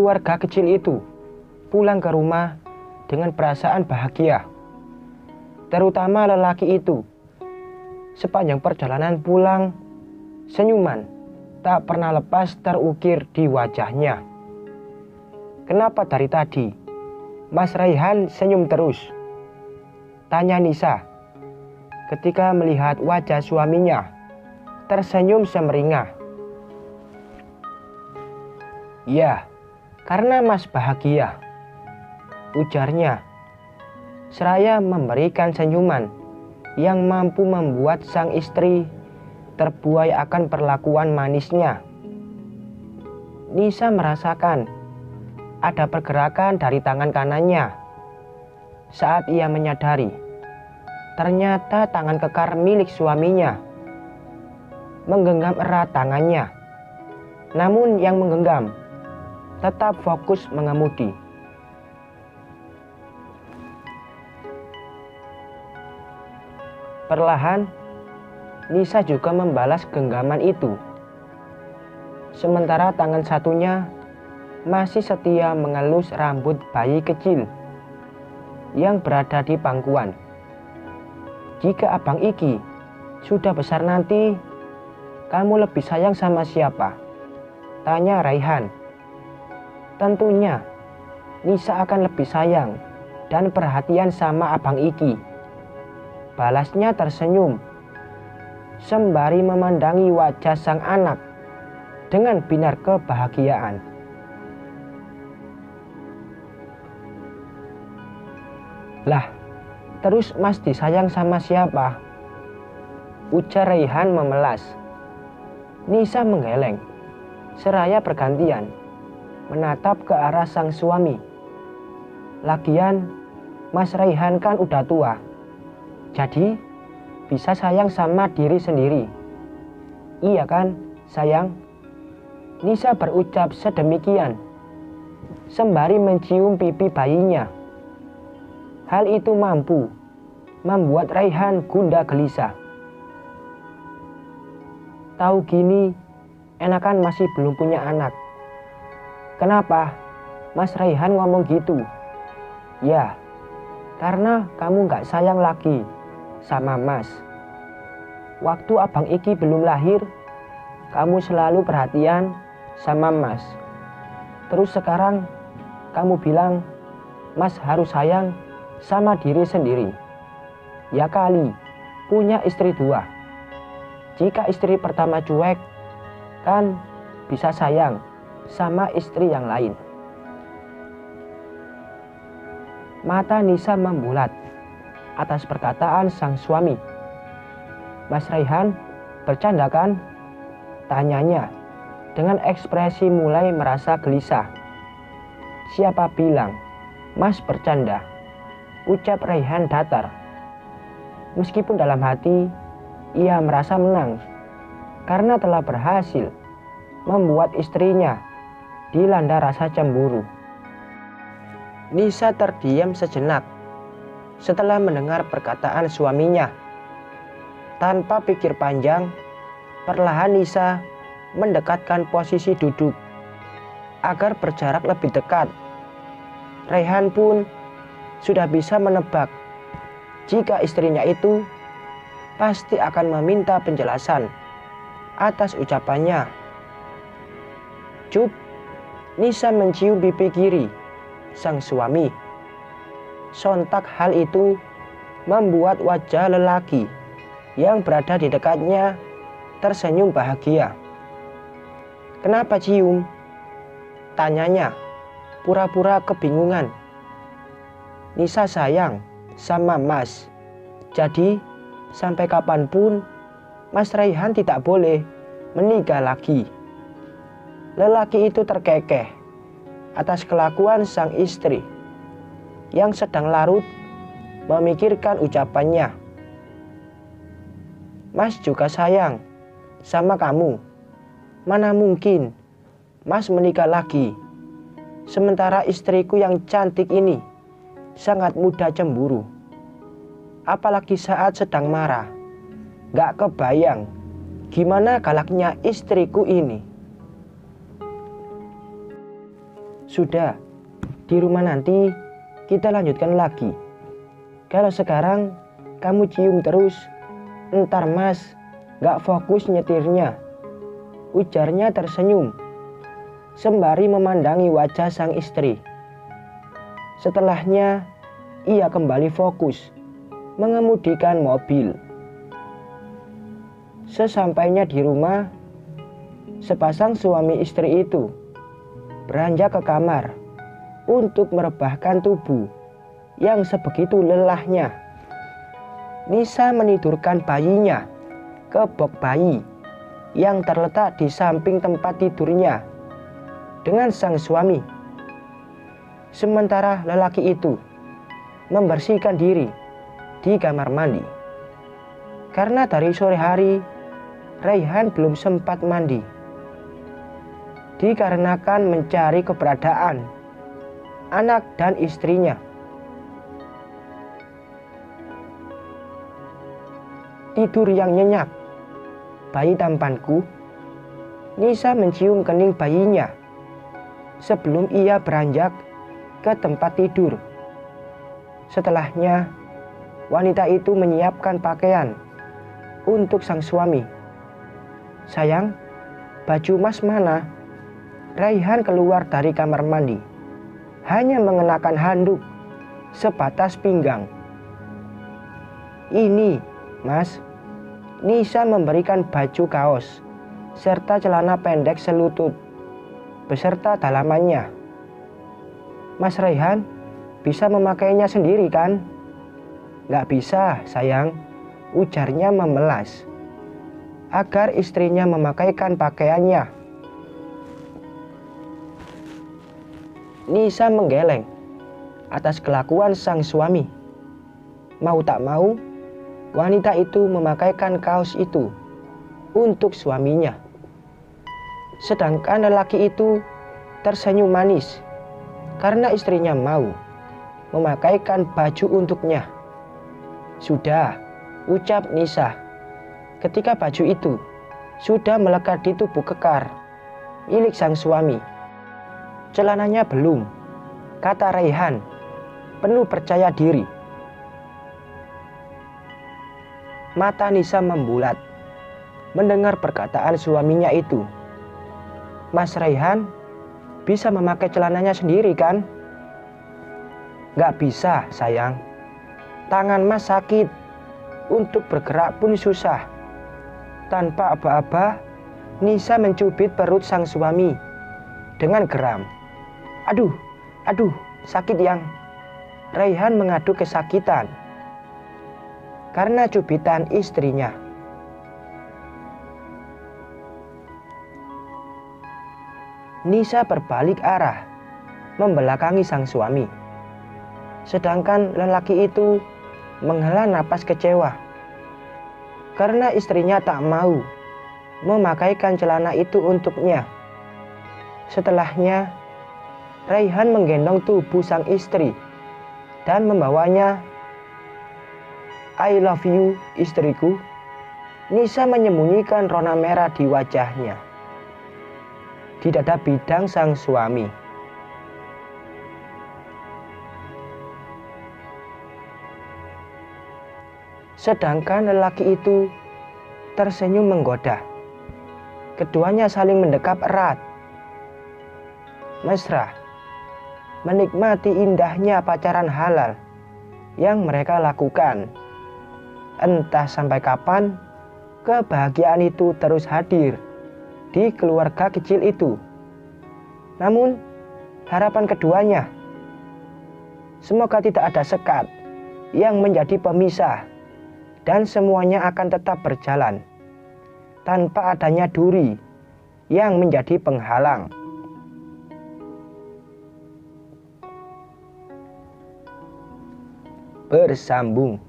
Keluarga kecil itu pulang ke rumah dengan perasaan bahagia. Terutama lelaki itu. Sepanjang perjalanan pulang, senyuman tak pernah lepas terukir di wajahnya. Kenapa dari tadi Mas Raihan senyum terus? Tanya Nisa ketika melihat wajah suaminya tersenyum semeringah. Ya, karena Mas bahagia, ujarnya, seraya memberikan senyuman yang mampu membuat sang istri terbuai akan perlakuan manisnya. Nisa merasakan ada pergerakan dari tangan kanannya saat ia menyadari ternyata tangan kekar milik suaminya menggenggam erat tangannya. Namun yang menggenggam tetap fokus mengemudi. Perlahan, Nisa juga membalas genggaman itu. Sementara tangan satunya masih setia mengelus rambut bayi kecil yang berada di pangkuan. Jika Abang Iki sudah besar nanti, kamu lebih sayang sama siapa? Tanya Raihan. Tentunya Nisa akan lebih sayang dan perhatian sama Abang Iki. Balasnya tersenyum sembari memandangi wajah sang anak dengan binar kebahagiaan. Lah, terus Mas disayang sama siapa? Ujar Raihan memelas. Nisa menggeleng, seraya bergantian menatap ke arah sang suami. Lagian Mas Raihan kan udah tua, jadi bisa sayang sama diri sendiri. Iya kan, sayang? Nisa berucap sedemikian sembari mencium pipi bayinya. Hal itu mampu membuat Raihan gundah gelisah. Tahu gini, enakan masih belum punya anak. Kenapa Mas Raihan ngomong gitu? Ya, karena kamu gak sayang lagi sama Mas. Waktu Abang Iki belum lahir, kamu selalu perhatian sama Mas. Terus sekarang kamu bilang Mas harus sayang sama diri sendiri. Ya kali, punya istri dua. Jika istri pertama cuek, kan bisa sayang sama istri yang lain. Mata Nisa membulat atas perkataan sang suami. Mas Raihan, bercanda kan? Tanyanya dengan ekspresi mulai merasa gelisah. Siapa bilang Mas bercanda? Ucap Raihan datar. Meskipun dalam hati ia merasa menang karena telah berhasil membuat istrinya dilanda rasa cemburu. Nisa terdiam sejenak setelah mendengar perkataan suaminya. Tanpa pikir panjang, perlahan Nisa mendekatkan posisi duduk agar berjarak lebih dekat. Raihan pun sudah bisa menebak jika istrinya itu pasti akan meminta penjelasan atas ucapannya. Cup, Nisa mencium pipi kiri sang suami. Sontak hal itu membuat wajah lelaki yang berada di dekatnya tersenyum bahagia. Kenapa cium? Tanyanya pura-pura kebingungan. Nisa sayang sama Mas. Jadi sampai kapanpun Mas Raihan tidak boleh menikah lagi. Lelaki itu terkekeh atas kelakuan sang istri yang sedang larut memikirkan ucapannya. Mas juga sayang sama kamu. Mana mungkin Mas menikah lagi, sementara istriku yang cantik ini sangat mudah cemburu. Apalagi saat sedang marah. Gak kebayang gimana galaknya istriku ini. Sudah, di rumah nanti kita lanjutkan lagi. Kalau sekarang kamu cium terus, ntar Mas gak fokus nyetirnya, ujarnya tersenyum sembari memandangi wajah sang istri. Setelahnya ia kembali fokus mengemudikan mobil. Sesampainya di rumah, sepasang suami istri itu beranjak ke kamar untuk merebahkan tubuh yang sebegitu lelahnya. Nisa menidurkan bayinya ke box bayi yang terletak di samping tempat tidurnya dengan sang suami. Sementara lelaki itu membersihkan diri di kamar mandi. Karena dari sore hari Raihan belum sempat mandi, dikarenakan mencari keberadaan anak dan istrinya. Tidur yang nyenyak bayi tampanku. Nisa mencium kening bayinya sebelum ia beranjak ke tempat tidur. Setelahnya wanita itu menyiapkan pakaian untuk sang suami. Sayang, baju Mas mana? Raihan keluar dari kamar mandi, hanya mengenakan handuk sebatas pinggang. Ini, Mas. Nisa memberikan baju kaos serta celana pendek selutut beserta dalamannya. Mas Raihan bisa memakainya sendiri kan? Gak bisa, sayang, ujarnya memelas agar istrinya memakaikan pakaiannya. Nisa menggeleng atas kelakuan sang suami. Mau tak mau, wanita itu memakaikan kaos itu untuk suaminya. Sedangkan lelaki itu tersenyum manis karena istrinya mau memakaikan baju untuknya. Sudah, ucap Nisa ketika baju itu sudah melekat di tubuh kekar milik sang suami. Celananya belum, kata Raihan penuh percaya diri. Mata Nisa membulat mendengar perkataan suaminya itu. Mas Raihan bisa memakai celananya sendiri kan? Gak bisa, sayang. Tangan Mas sakit, untuk bergerak pun susah. Tanpa aba-aba, Nisa mencubit perut sang suami dengan geram. Aduh, sakit yang. Raihan mengadu kesakitan karena cubitan istrinya. Nisa berbalik arah, membelakangi sang suami. Sedangkan lelaki itu menghela napas kecewa karena istrinya tak mau memakaikan celana itu untuknya. Setelahnya, Raihan menggendong tubuh sang istri dan membawanya. I love you, istriku. Nisa menyembunyikan rona merah di wajahnya di dada bidang sang suami. Sedangkan lelaki itu tersenyum menggoda. Keduanya saling mendekap erat, mesra, menikmati indahnya pacaran halal yang mereka lakukan. Entah sampai kapan kebahagiaan itu terus hadir di keluarga kecil itu. Namun harapan keduanya, semoga tidak ada sekat yang menjadi pemisah dan semuanya akan tetap berjalan tanpa adanya duri yang menjadi penghalang. Bersambung.